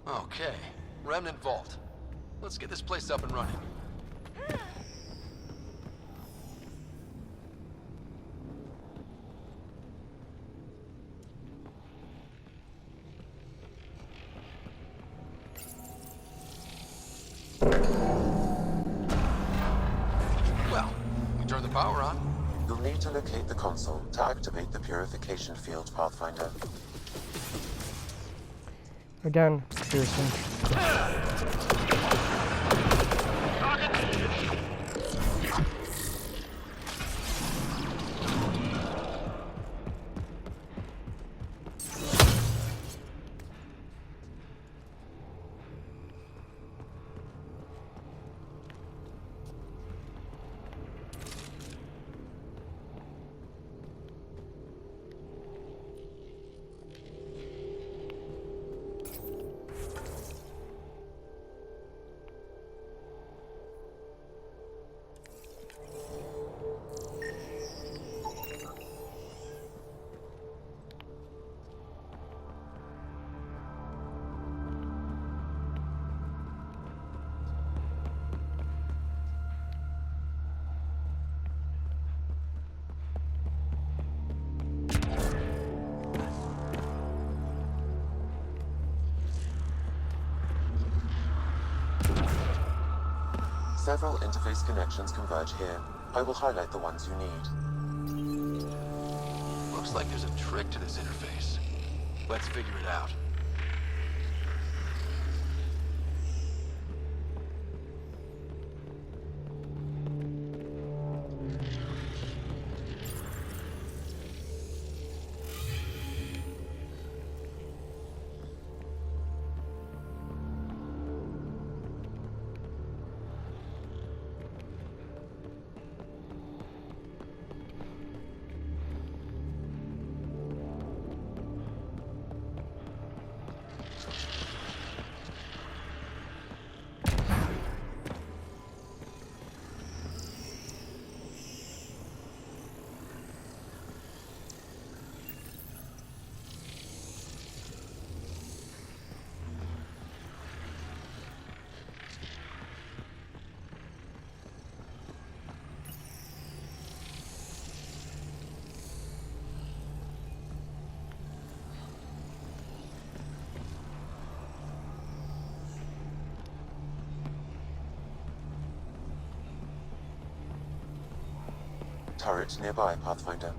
Okay, Remnant Vault. Let's get this place up and running. Well, we turn the power on. You'll need to locate the console to activate the purification field, Pathfinder. Again, Pearson. Several interface connections converge here. I will highlight the ones you need. Looks like there's a trick to this interface. Let's figure it out. Turret nearby, Pathfinder.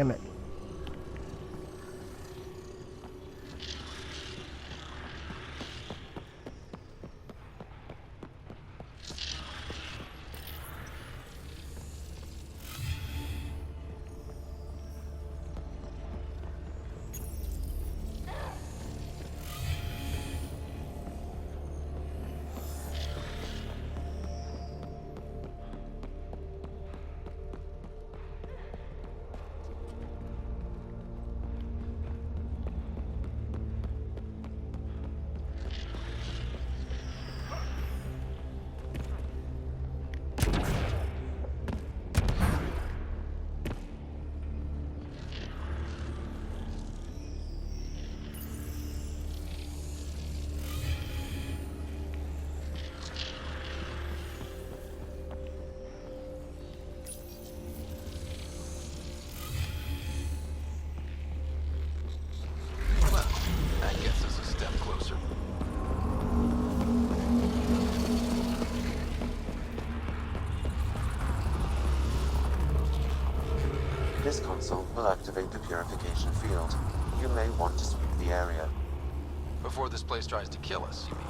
Damn it. Well, that gets us a step closer. This console will activate the purification field. You may want to sweep the area. Before this place tries to kill us, you mean?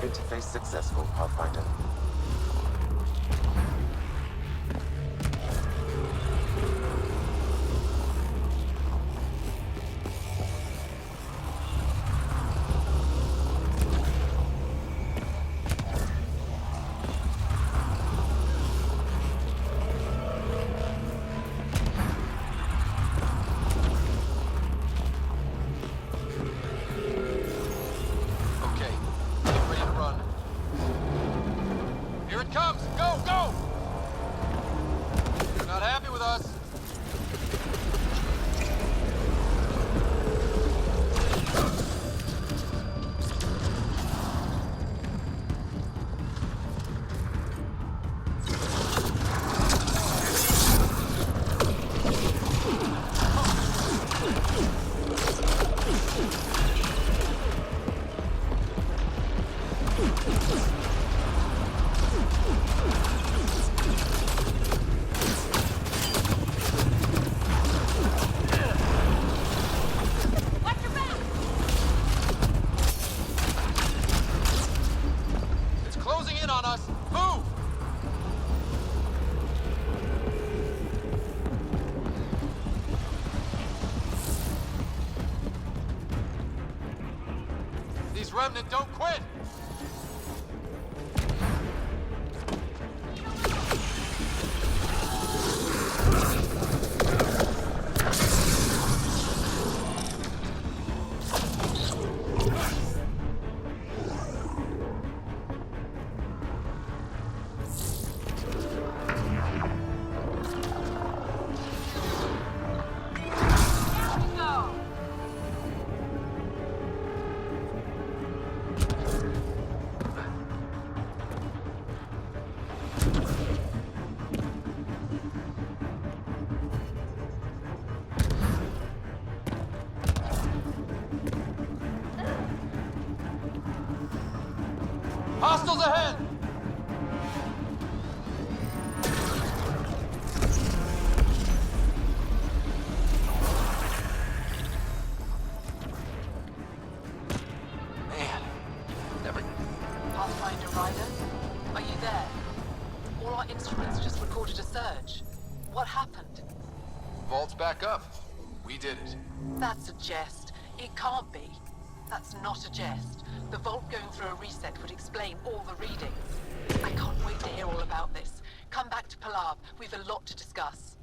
Interface successful, Pathfinder. Okay, get ready to run. Here it comes! Go, go! You're not happy with us. Watch your back! It's closing in on us. Move! These remnant don't quit! surge. What happened? Vault's back up. We did it. That's a jest. It can't be. That's not a jest. The vault going through a reset would explain all the readings. I can't wait to hear all about this. Come back to Palav. We've a lot to discuss.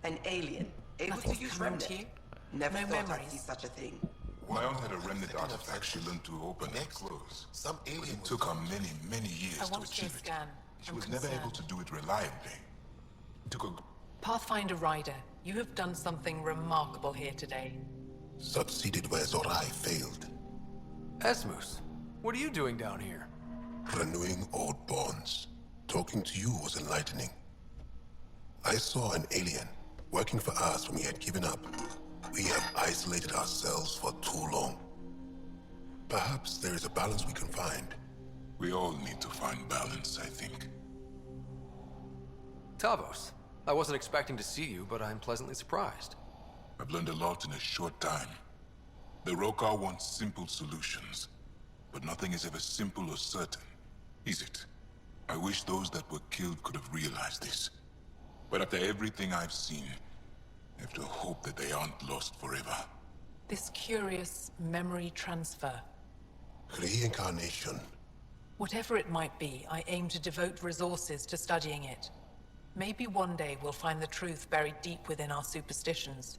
An alien, able to Nothing's use coming remnant. to you? Never No thought I'd memories. see such a thing. Why had a remnant artifact she learned to open and close? Some alien But it took her many, many years I to want to see a achieve it. scan. She I'm was never able concerned. to do it reliably. It took a Pathfinder Rider, you have done something remarkable here today. succeeded where Zorai failed, Esmus, what are you doing down here? renewing old bonds. Talking to you was enlightening. I saw an alien working for us when we had given up. We have isolated ourselves for too long. Perhaps there is a balance we can find. We all need to find balance, I think. Tavos, I wasn't expecting to see you, but I'm pleasantly surprised. I've learned a lot in a short time. The Rokar wants simple solutions, but nothing is ever simple or certain, is it? I wish those that were killed could have realized this. But after everything I've seen, I have to hope that they aren't lost forever. This curious memory transfer. Reincarnation. Whatever it might be, I aim to devote resources to studying it. Maybe one day we'll find the truth buried deep within our superstitions.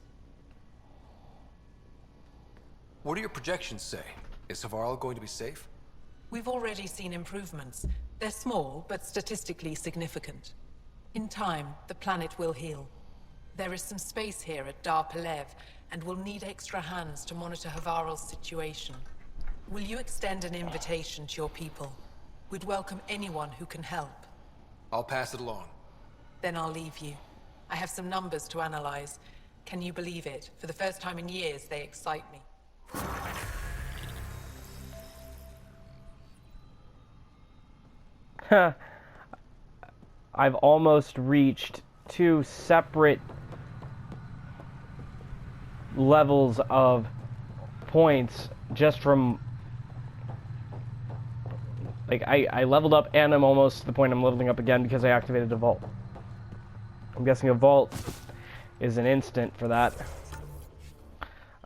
What do your projections say? Is Savarl going to be safe? We've already seen improvements. They're small, but statistically significant. In time, the planet will heal. There is some space here at Dar Pelev, and we'll need extra hands to monitor Havarl's situation. Will you extend an invitation to your people? We'd welcome anyone who can help. I'll pass it along. Then I'll leave you. I have some numbers to analyze. Can you believe it? For the first time in years, they excite me. I've almost reached 2 separate levels of points just from... Like, I leveled up and I'm almost to the point I'm leveling up again because I activated a vault. I'm guessing a vault is an instant for that.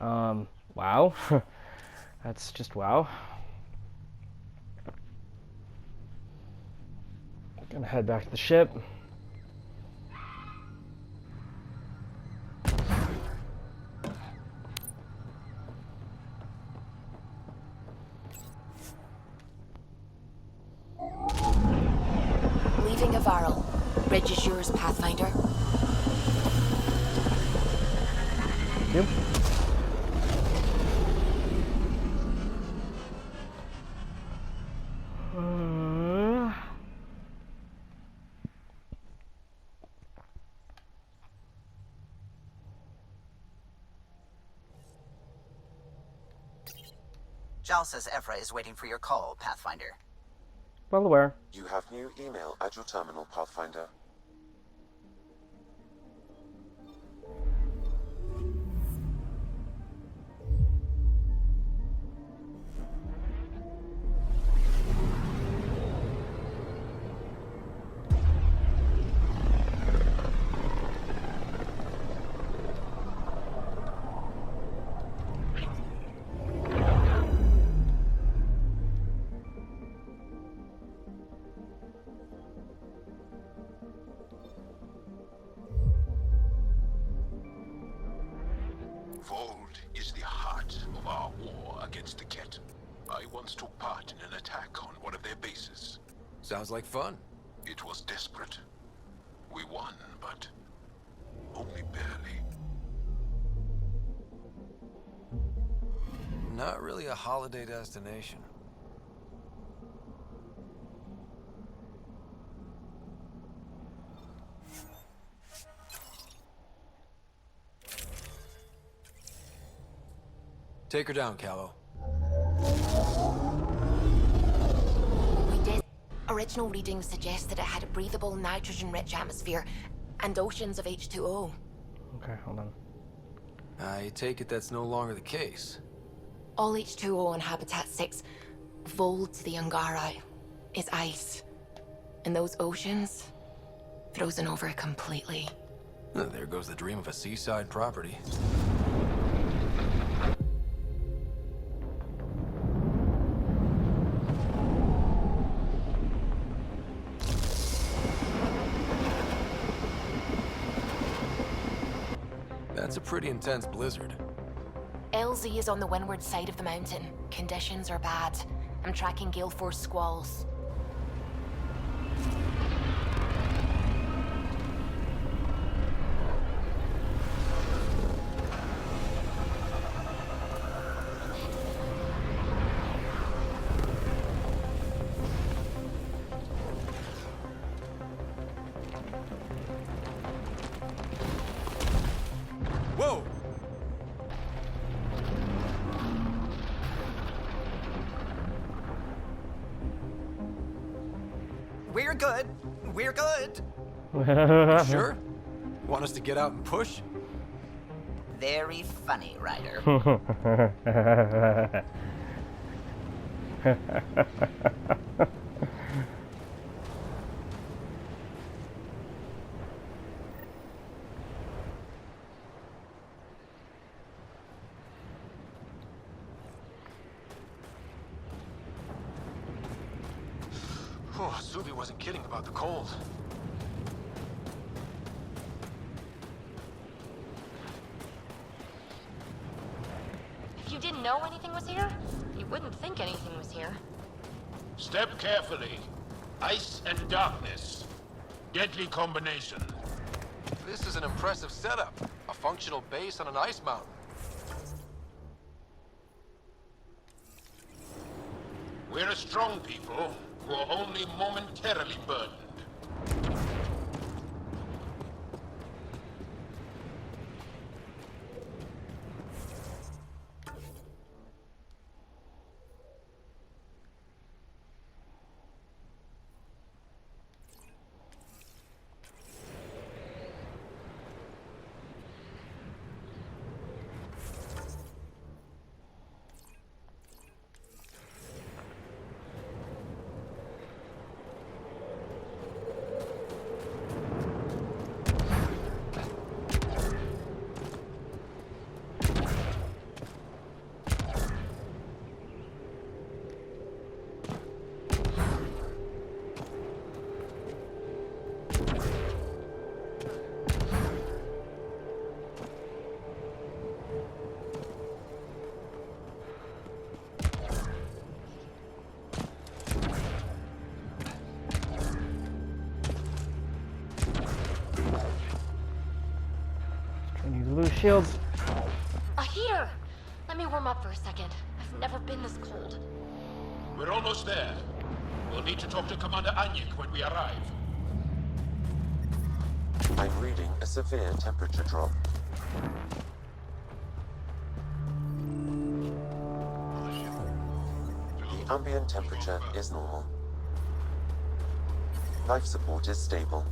Wow. That's just wow. Gonna head back to the ship. Leaving Avarl. Reg is yours, Pathfinder. Yep. Jal says Ephra is waiting for your call, Pathfinder. Well aware. You have new email at your terminal, Pathfinder. Vold is the heart of our war against the Ket. I once took part in an attack on one of their bases. Sounds like fun. It was desperate. We won, but Not really a holiday destination. Take her down, Callow. We did. Original readings suggested it had a breathable, nitrogen-rich atmosphere and oceans of H2O. Okay, hold on. I take it that's no longer the case. All H2O on Habitat 6, Vold to the Angara, is ice. And those oceans, frozen over completely. There goes the dream of a seaside property. That's a pretty intense blizzard. LZ is on the windward side of the mountain. Conditions are bad. I'm tracking gale force squalls. Whoa! We're good. We're good. Sure? Want us to get out and push? Very funny, Ryder. Oh, Suvi wasn't kidding about the cold. If you didn't know anything was here, you wouldn't think anything was here. Step carefully. Ice and darkness. Deadly combination. This is an impressive setup. A functional base on an ice mountain. We're a strong people who are only momentarily burdened. Loose shields. A heater! Let me warm up for a second. I've never been this cold. We're almost there. We'll need to talk to Commander Anyik when we arrive. I'm reading a severe temperature drop. The ambient temperature is normal. Life support is stable.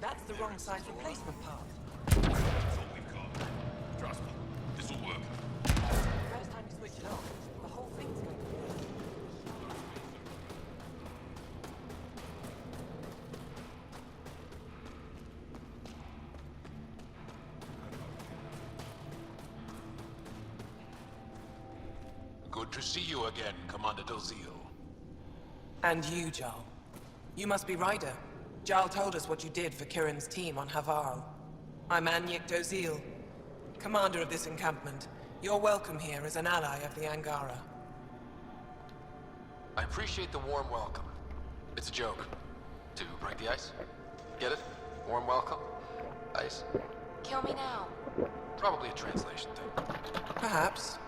That's the wrong size replacement part. That's all we've got. Trust me, this'll work. First time you switch it off, the whole thing's going to to see you again, Commander Dozil. And you, Jarl. You must be Ryder. Jarl told us what you did for Kirin's team on Havarl. I'm Anyek Dozil, commander of this encampment. You're welcome here as an ally of the Angara. I appreciate the warm welcome. It's a joke. To break the ice? Get it? Warm welcome? Ice? Kill me now. Probably a translation thing. Perhaps.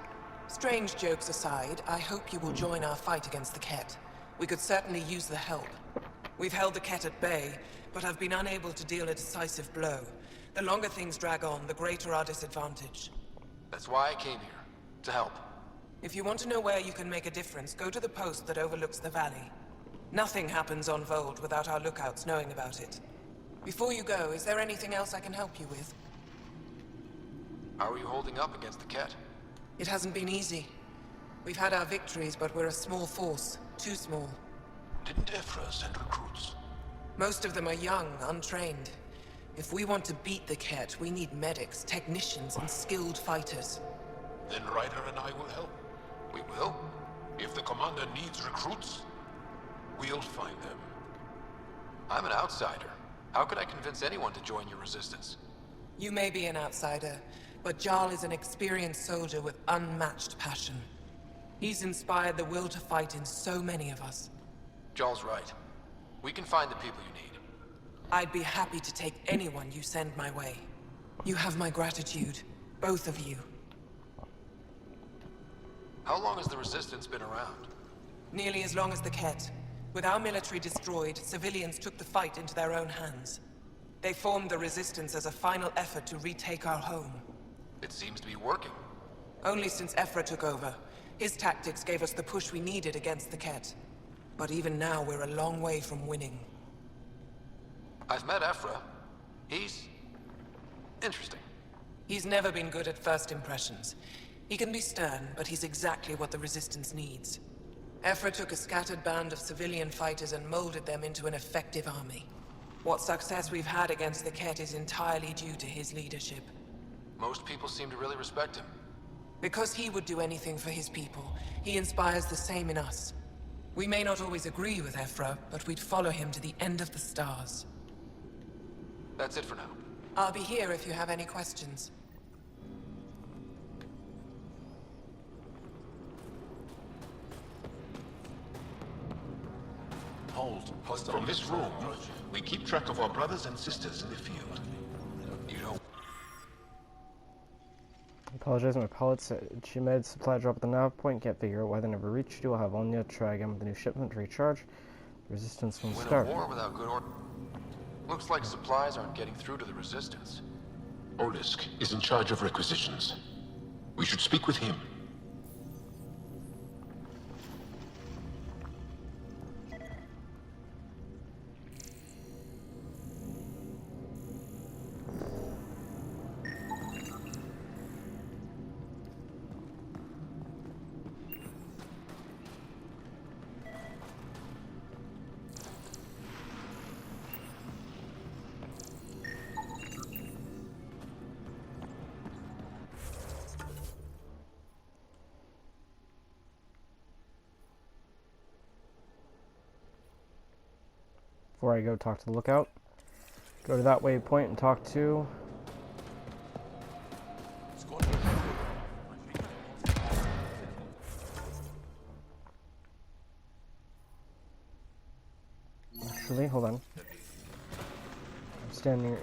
Strange jokes aside, I hope you will join our fight against the Ket. We could certainly use the help. We've held the Ket at bay, but have been unable to deal a decisive blow. The longer things drag on, the greater our disadvantage. That's why I came here. To help. If you want to know where you can make a difference, go to the post that overlooks the valley. Nothing happens on Vold without our lookouts knowing about it. Before you go, is there anything else I can help you with? How are you holding up against the Ket? It hasn't been easy. We've had our victories, but we're a small force. Too small. Didn't Ephra send recruits? Most of them are young, untrained. If we want to beat the Ket, we need medics, technicians, and skilled fighters. Then Ryder and I will help. We will? If the commander needs recruits, we'll find them. I'm an outsider. How could I convince anyone to join your resistance? You may be an outsider, but Jarl is an experienced soldier with unmatched passion. He's inspired the will to fight in so many of us. Jarl's right. We can find the people you need. I'd be happy to take anyone you send my way. You have my gratitude, both of you. How long has the Resistance been around? Nearly as long as the Ket. With our military destroyed, civilians took the fight into their own hands. They formed the Resistance as a final effort to retake our home. It seems to be working. Only since Ephra took over. His tactics gave us the push we needed against the Ket. But even now, we're a long way from winning. I've met Ephra. He's... interesting. He's never been good at first impressions. He can be stern, but he's exactly what the Resistance needs. Ephra took a scattered band of civilian fighters and molded them into an effective army. What success we've had against the Ket is entirely due to his leadership. Most people seem to really respect him. Because he would do anything for his people, he inspires the same in us. We may not always agree with Ephra, but we'd follow him to the end of the stars. That's it for now. I'll be here if you have any questions. Hold. From this room, we keep track of our brothers and sisters in the field. You know... Apologize, my pilots at Chimed supply drop at the nav point. Can't figure out why they never reached you. I'll have Anya try again with the new shipment to recharge. Resistance won't Win start. a war without good order. Looks like supplies aren't getting through to the Resistance. Olisk is in charge of requisitions. We should speak with him. Before I go talk to the lookout, go to that waypoint and talk to... Actually, hold on. I'm standing...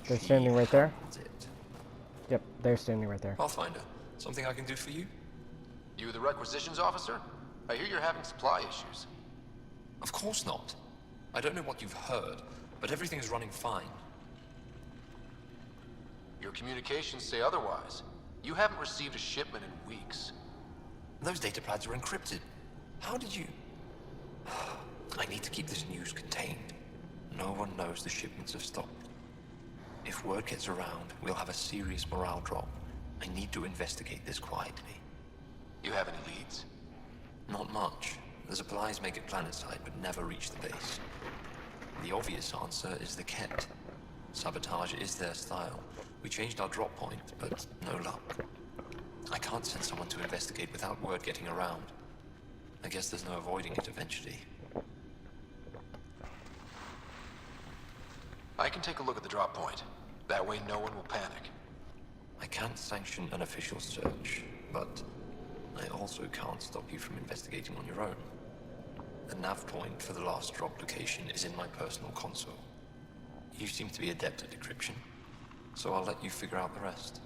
They're standing right there? Yep, they're standing right there. Pathfinder, something I can do for you? You the requisitions officer? I hear you're having supply issues. Of course not. I don't know what you've heard, but everything is running fine. Your communications say otherwise. You haven't received a shipment in weeks. Those datapads are encrypted. How did you... I need to keep this news contained. No one knows the shipments have stopped. If word gets around, we'll have a serious morale drop. I need to investigate this quietly. You have any leads? Not much. The supplies make it planetside, but never reach the base. The obvious answer is the Ket. Sabotage is their style. We changed our drop point, but no luck. I can't send someone to investigate without word getting around. I guess there's no avoiding it eventually. I can take a look at the drop point. That way no one will panic. I can't sanction an official search, but I also can't stop you from investigating on your own. The nav point for the last drop location is in my personal console. You seem to be adept at decryption, so I'll let you figure out the rest.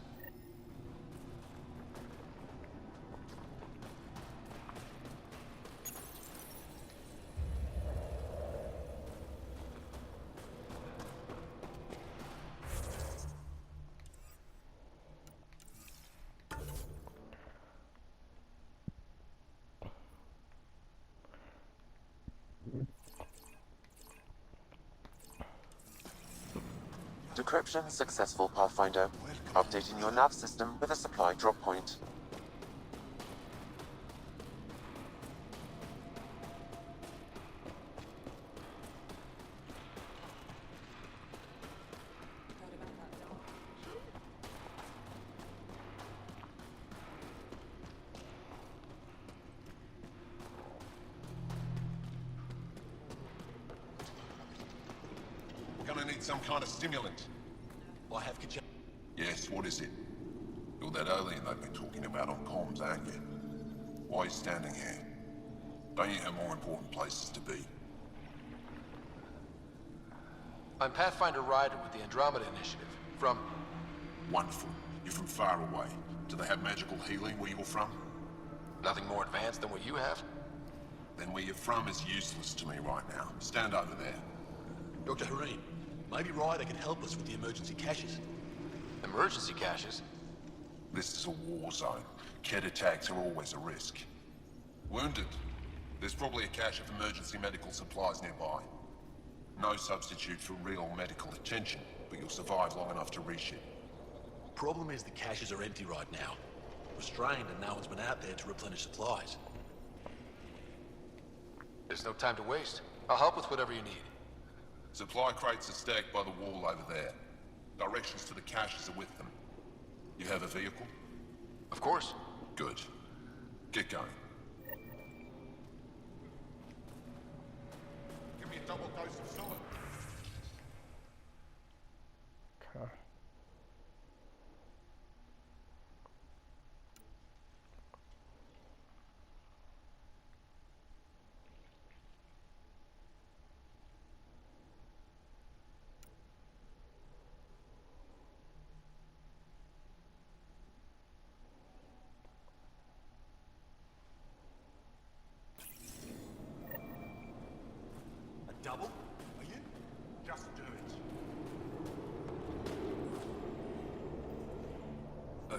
Decryption successful, Pathfinder. Updating your nav system with a supply drop point. Gonna need some kind of stimulant. I have to. Yes, what is it? You're that alien they've been talking about on comms, aren't you? Why are you standing here? Don't you have more important places to be? I'm Pathfinder Ryder with the Andromeda Initiative. From... Wonderful. You're from far away. Do they have magical healing where you're from? Nothing more advanced than what you have? Then where you're from is useless to me right now. Stand over there. Dr. Hareen, maybe Ryder can help us with the emergency caches. Emergency caches? This is a war zone. Kett attacks are always a risk. Wounded. There's probably a cache of emergency medical supplies nearby. No substitute for real medical attention, but you'll survive long enough to reship. Problem is the caches are empty right now. We're strained and no one's been out there to replenish supplies. There's no time to waste. I'll help with whatever you need. Supply crates are stacked by the wall over there. Directions to the caches are with them. You have a vehicle? Of course. Good. Get going. Give me a double dose of solid. Okay. Double? Are you? Just do it.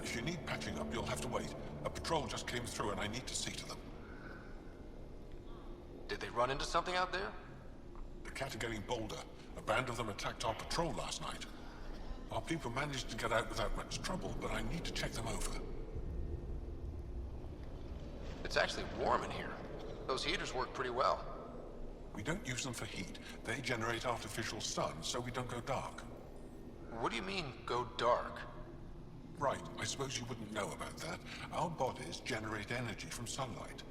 If you need patching up, you'll have to wait. A patrol just came through and I need to see to them. Did they run into something out there? The Cat are getting bolder. A band of them attacked our patrol last night. Our people managed to get out without much trouble, but I need to check them over. It's actually warm in here. Those heaters work pretty well. We don't use them for heat. They generate artificial sun, so we don't go dark. What do you mean, go dark? Right, I suppose you wouldn't know about that. Our bodies generate energy from sunlight.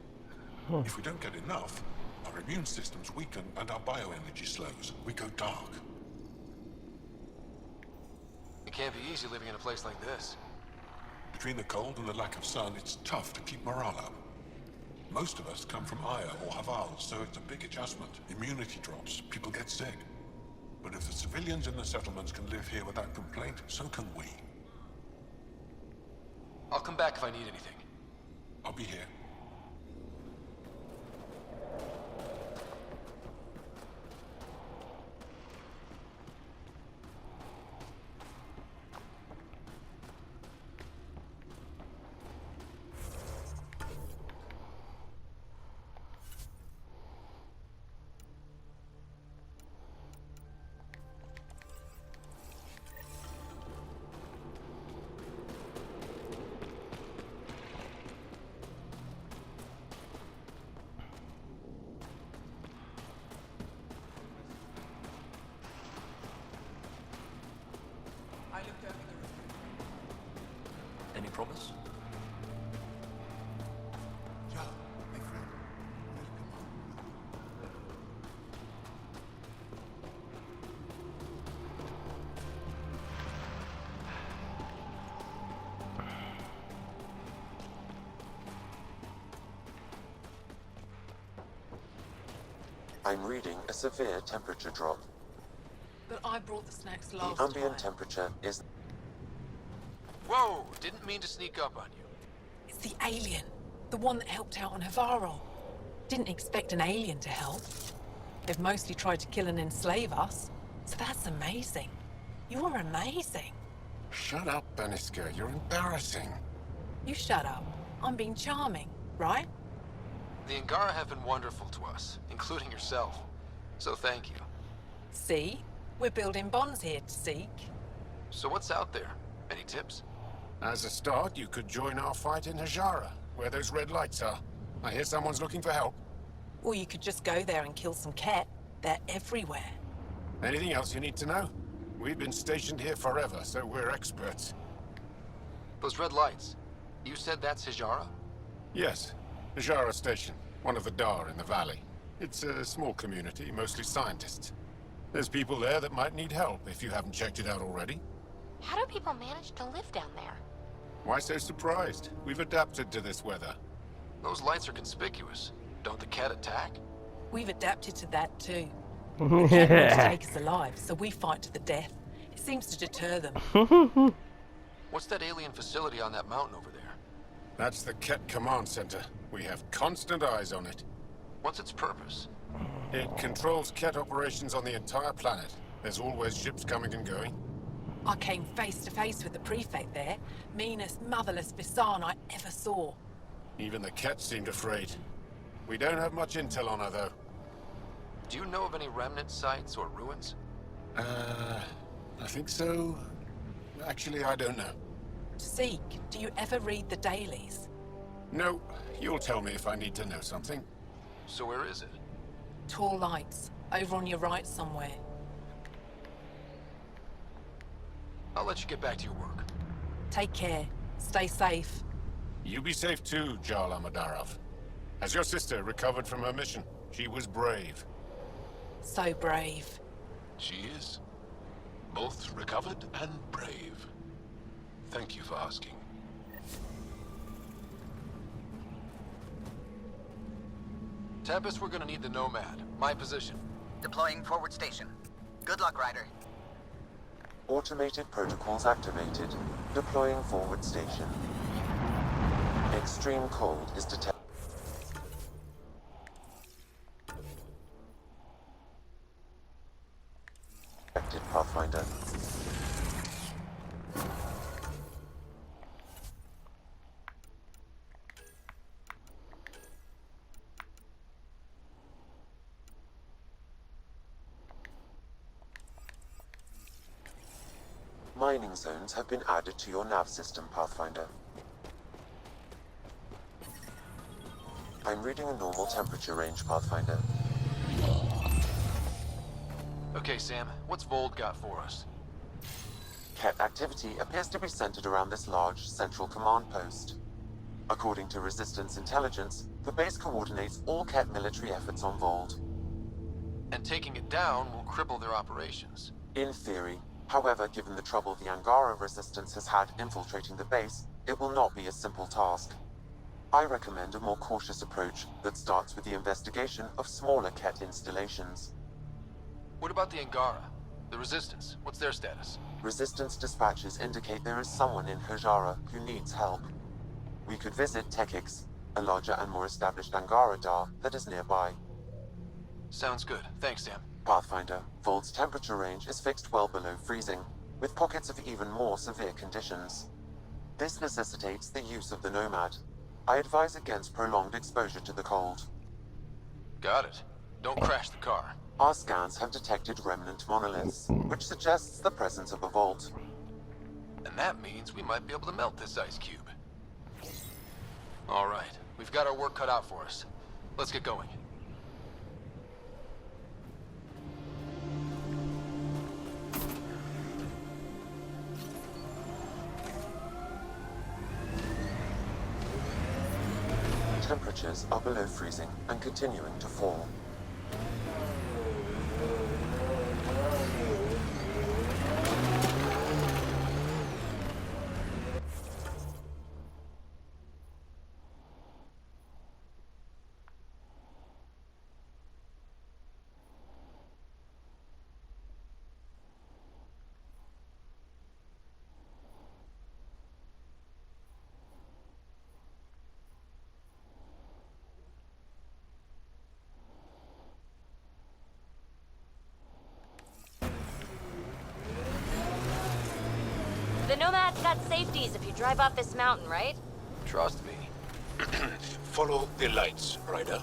If we don't get enough, our immune systems weaken and our bioenergy slows. We go dark. It can't be easy living in a place like this. Between the cold and the lack of sun, it's tough to keep morale up. Most of us come from Aya or Haval, so it's a big adjustment. Immunity drops, people get sick. But if the civilians in the settlements can live here without complaint, so can we. I'll come back if I need anything. I'll be here. Any promise? I'm reading a severe temperature drop. But I brought the snacks The last ambient time. temperature is... Whoa! Didn't mean to sneak up on you. It's the alien. The one that helped out on Havarl. Didn't expect an alien to help. They've mostly tried to kill and enslave us. So that's amazing. You're amazing. Shut up, Beniska. You're embarrassing. You shut up. I'm being charming, right? The Angara have been wonderful to us, including yourself. So thank you. See? We're building bonds here to seek. So what's out there? Any tips? As a start, you could join our fight in Hajara, where those red lights are. I hear someone's looking for help. Or you could just go there and kill some Ket. They're everywhere. Anything else you need to know? We've been stationed here forever, so we're experts. Those red lights. You said that's Hijara? Yes, Hajara Station, one of the Dar in the valley. It's a small community, mostly scientists. There's people there that might need help, if you haven't checked it out already. How do people manage to live down there? Why so surprised? We've adapted to this weather. Those lights are conspicuous. Don't the Ket attack? We've adapted to that too. They can't want to take us alive, so we fight to the death. It seems to deter them. What's that alien facility on that mountain over there? That's the Ket Command Center. We have constant eyes on it. What's its purpose? It controls Ket operations on the entire planet. There's always ships coming and going. I came face to face with the prefect there. Meanest, motherless Visan I ever saw. Even the Ket seemed afraid. We don't have much intel on her, though. Do you know of any remnant sites or ruins? I think so. Actually, I don't know. Seek, do you ever read the dailies? No, you'll tell me if I need to know something. So where is it? Tall lights, over on your right somewhere. I'll let you get back to your work. Take care. Stay safe. You be safe too, Jarl Amadarov. Has your sister recovered from her mission? She was brave. So brave. She is. Both recovered and brave. Thank you for asking. Tempest, we're gonna need the Nomad. My position. Deploying forward station. Good luck, Ryder. Automated protocols activated. Deploying forward station. Extreme cold is detected. Pathfinder. Mining zones have been added to your nav system, Pathfinder. I'm reading a normal temperature range, Pathfinder. Okay, Sam, what's Vold got for us? Ket activity appears to be centered around this large central command post. According to Resistance intelligence, the base coordinates all Ket military efforts on Vold. And taking it down will cripple their operations. In theory. However, given the trouble the Angara Resistance has had infiltrating the base, it will not be a simple task. I recommend a more cautious approach that starts with the investigation of smaller Ket installations. What about the Angara? The Resistance, what's their status? Resistance dispatches indicate there is someone in Hajara who needs help. We could visit Tekix, a larger and more established Angara Dar that is nearby. Sounds good. Thanks, Sam. Pathfinder, Vold's temperature range is fixed well below freezing, with pockets of even more severe conditions. This necessitates the use of the Nomad. I advise against prolonged exposure to the cold. Got it. Don't crash the car. Our scans have detected remnant monoliths, which suggests the presence of a vault. And that means we might be able to melt this ice cube. All right, we've got our work cut out for us. Let's get going. Temperatures are below freezing and continuing to fall. The Nomad's got safeties if you drive off this mountain, right? Trust me. Follow the lights, Ryder.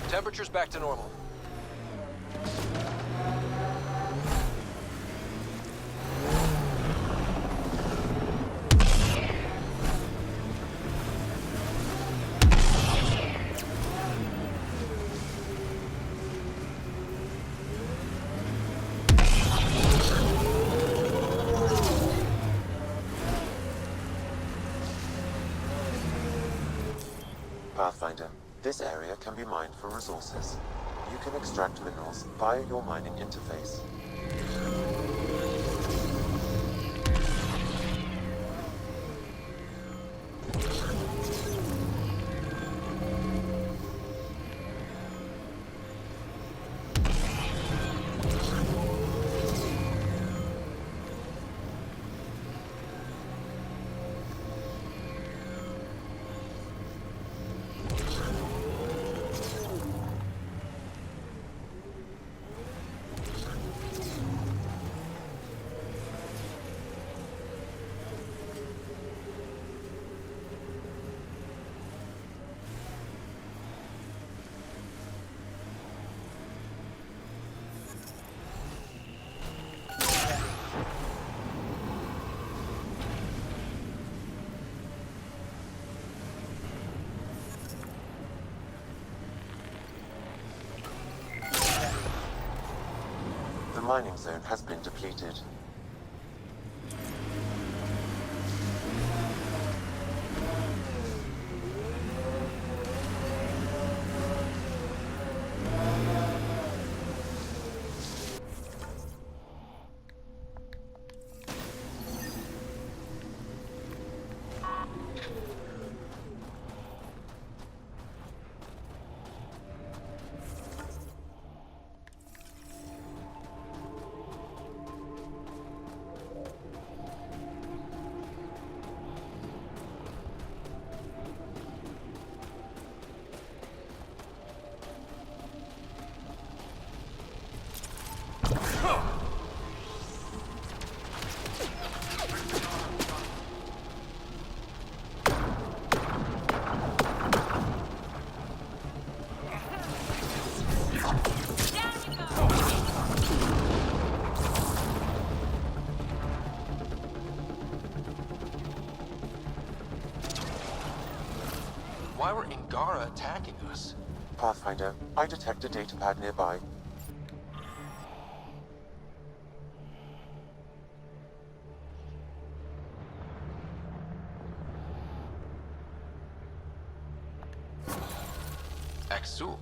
Temperature's back to normal. Pathfinder, this area can be mined for resources. You can extract minerals via your mining interface. The mining zone has been depleted. Why were Angara attacking us? Pathfinder, I detect a datapad nearby. Axul.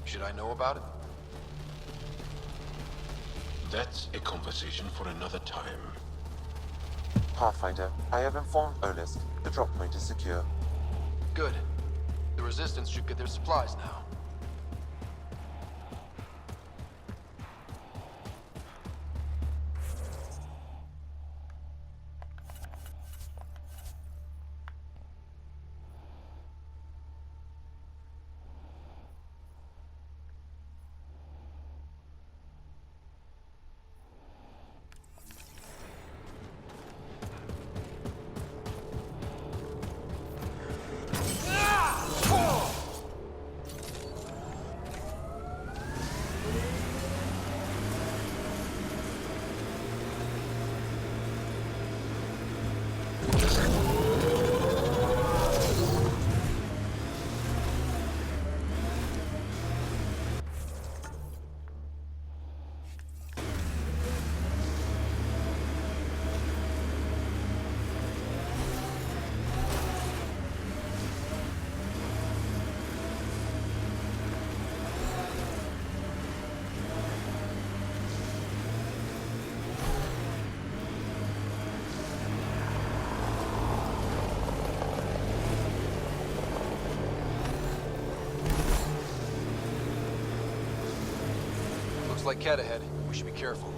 Should I know about it? That's a conversation for another time. Pathfinder, I have informed Olisk. The drop point is secure. Good. The Resistance should get their supplies now. Looks like Cat ahead. We should be careful.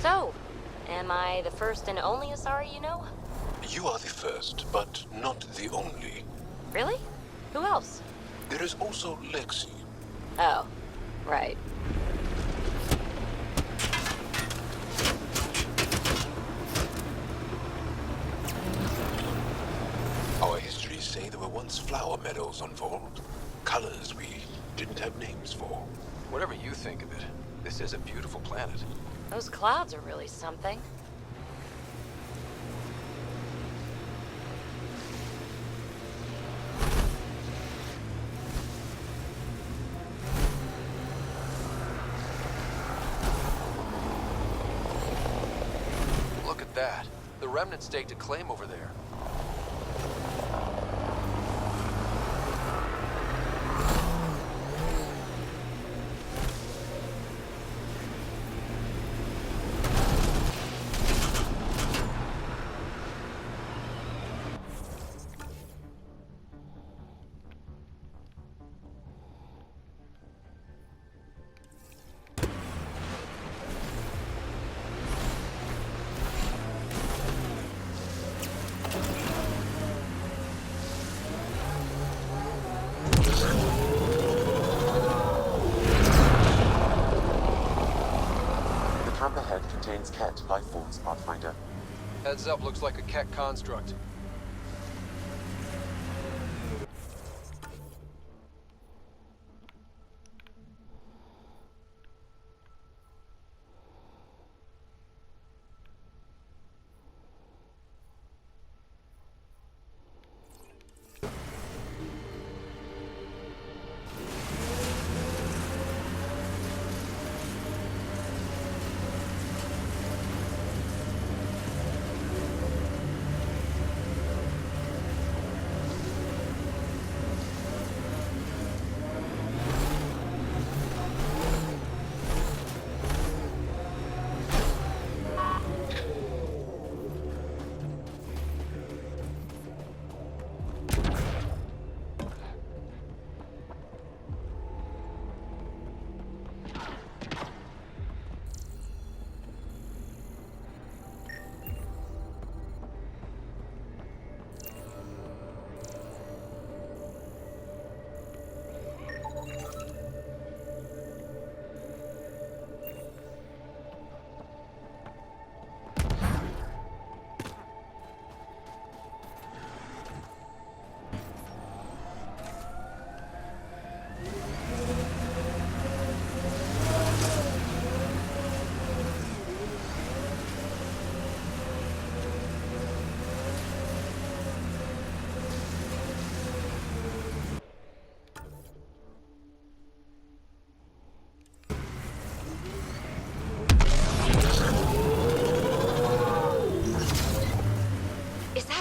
So, am I the first and only Asari you know? You are the first, but not the only. Really? Who else? There is also Lexi. Oh, right. Our histories say there were once flower meadows on Vold. Colors we didn't have names for. Whatever you think of it, this is a beautiful planet. Those clouds are really something. Look at that. The remnant staked a claim over there. The camp ahead contains Ket life forms, Pathfinder. Heads up, looks like a Ket construct.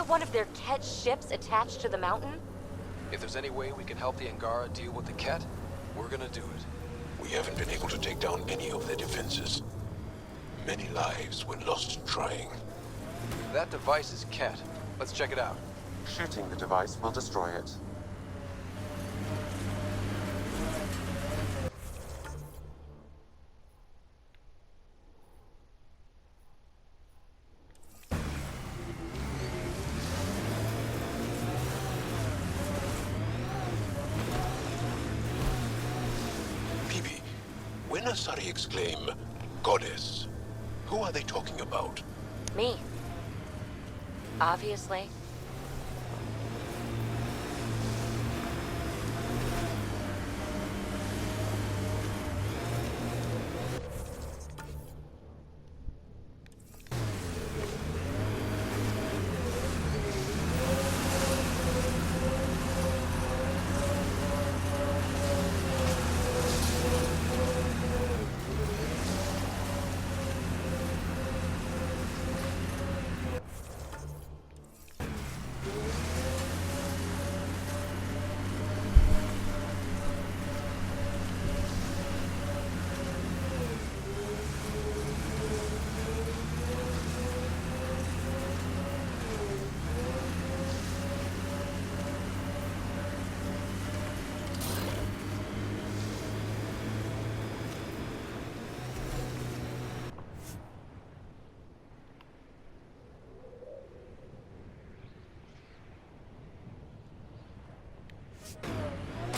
One of their Ket ships attached to the mountain? If there's any way we can help the Angara deal with the Ket, we're gonna do it. We haven't been able to take down any of their defenses. Many lives were lost trying. That device is Ket. Let's check it out. Shooting the device will destroy it. When Asari exclaim, Goddess, who are they talking about? Me. Obviously.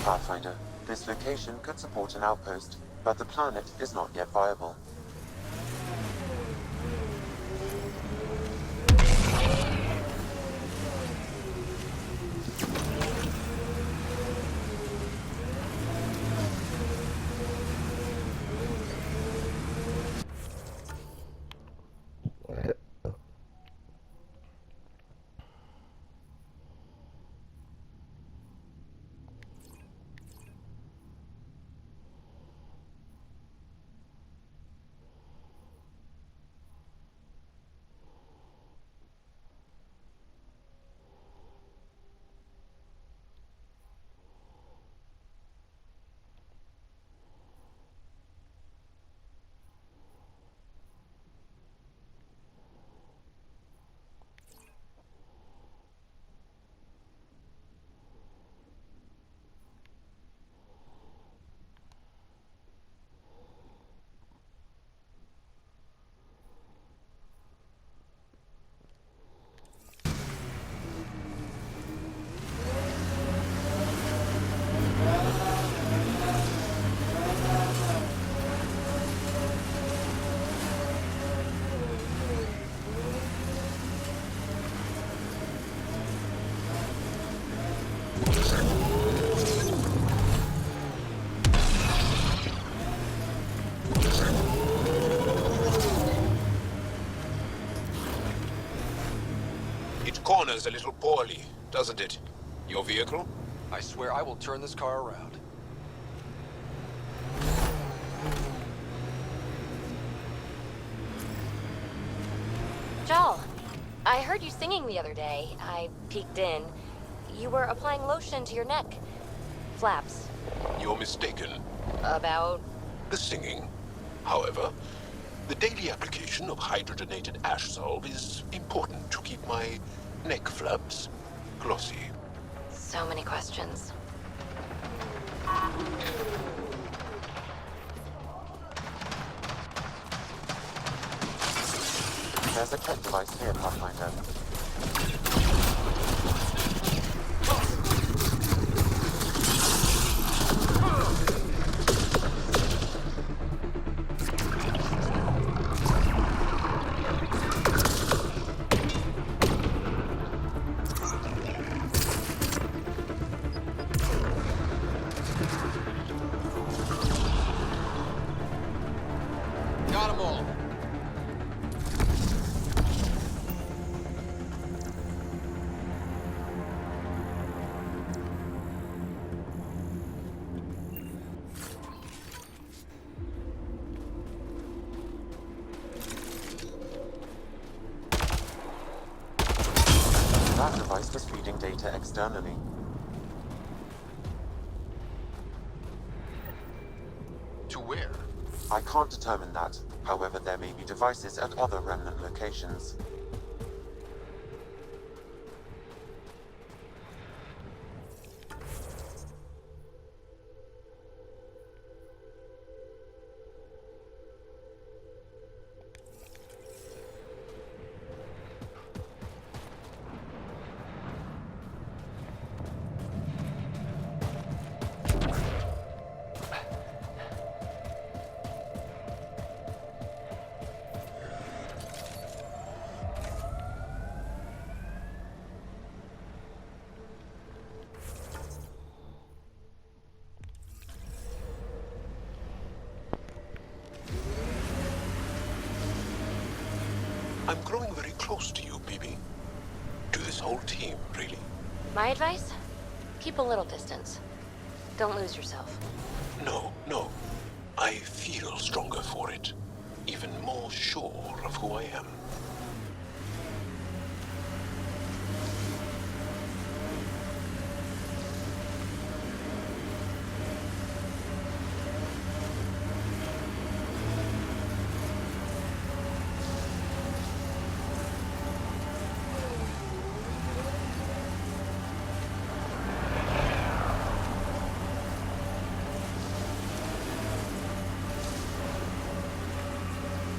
Pathfinder, this location could support an outpost, but the planet is not yet viable. It corners a little poorly, doesn't it? Your vehicle? I swear I will turn this car around. Joel, I heard you singing the other day. I peeked in. You were applying lotion to your neck. Flaps. You're mistaken. About? The singing. However, the daily application of hydrogenated ash salve is important to keep my neck flaps glossy. So many questions. There's a check device here, Pathfinder. Got 'em all. That device was feeding data externally. To where? I can't determine that. However, there may be devices at other remnant locations. I'm growing very close to you, Bibi. To this whole team, really. My advice? Keep a little distance. Don't lose yourself. No, no. I feel stronger for it. Even more sure of who I am.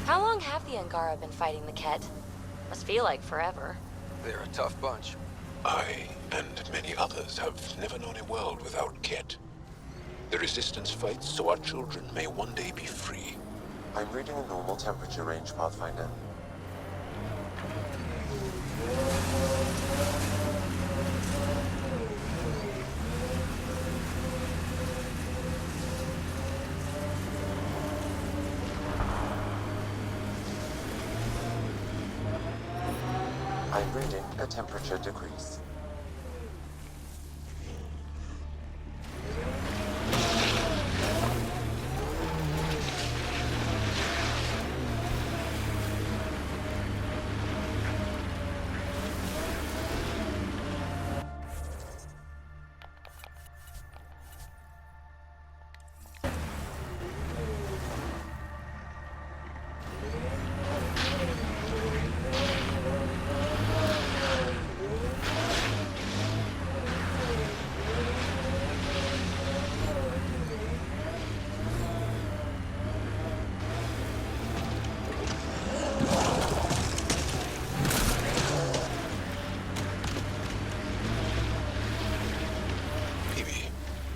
How long have the Angara been fighting the Ket? Must feel like forever. They're a tough bunch. I, and many others, have never known a world without Ket. The Resistance fights so our children may one day be free. I'm reading a normal temperature range, Pathfinder. I'm reading a temperature decrease.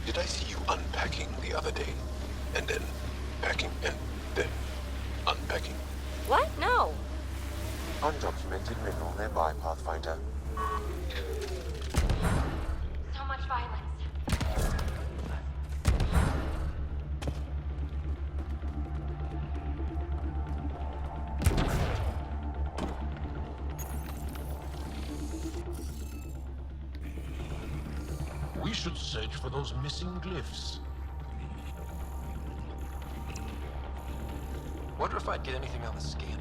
Did I see you unpacking the other day? And then packing and then unpacking? What? No. Undocumented mineral nearby, Pathfinder. So much violence. We should search for those missing glyphs. Wonder if I'd get anything on the scanner.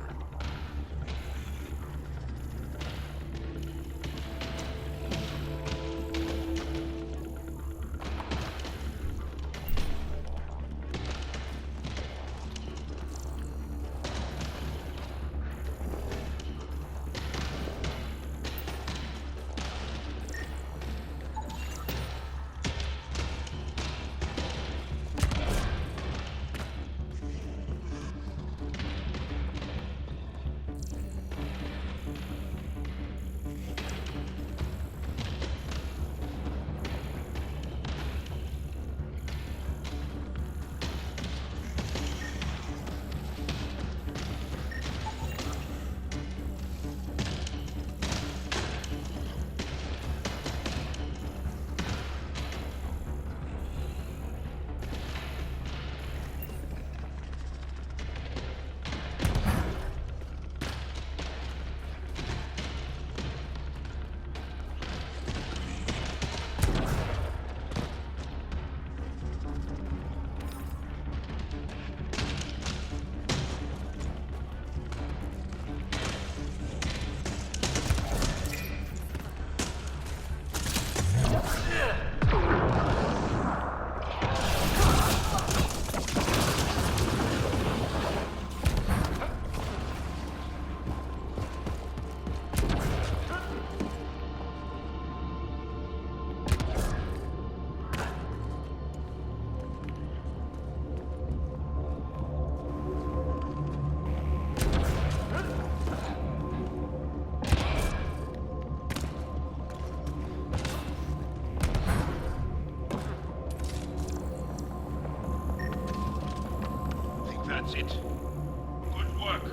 That's it. Good work.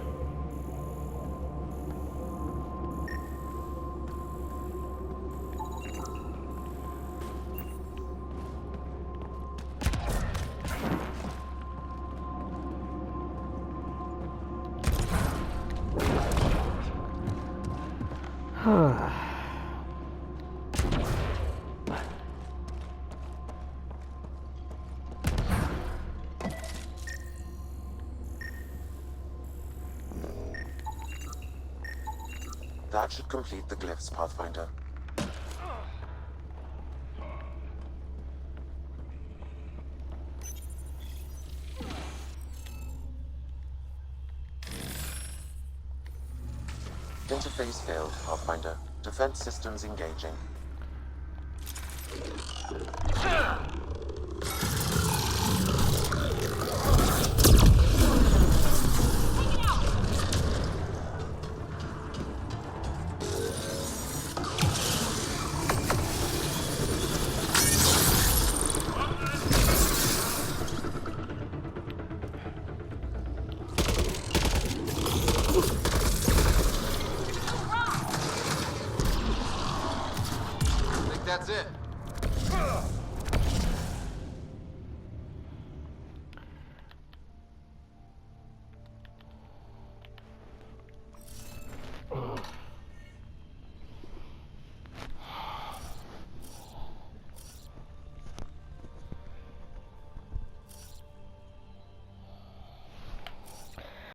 That should complete the glyphs, Pathfinder. Interface failed, Pathfinder. Defense systems engaging.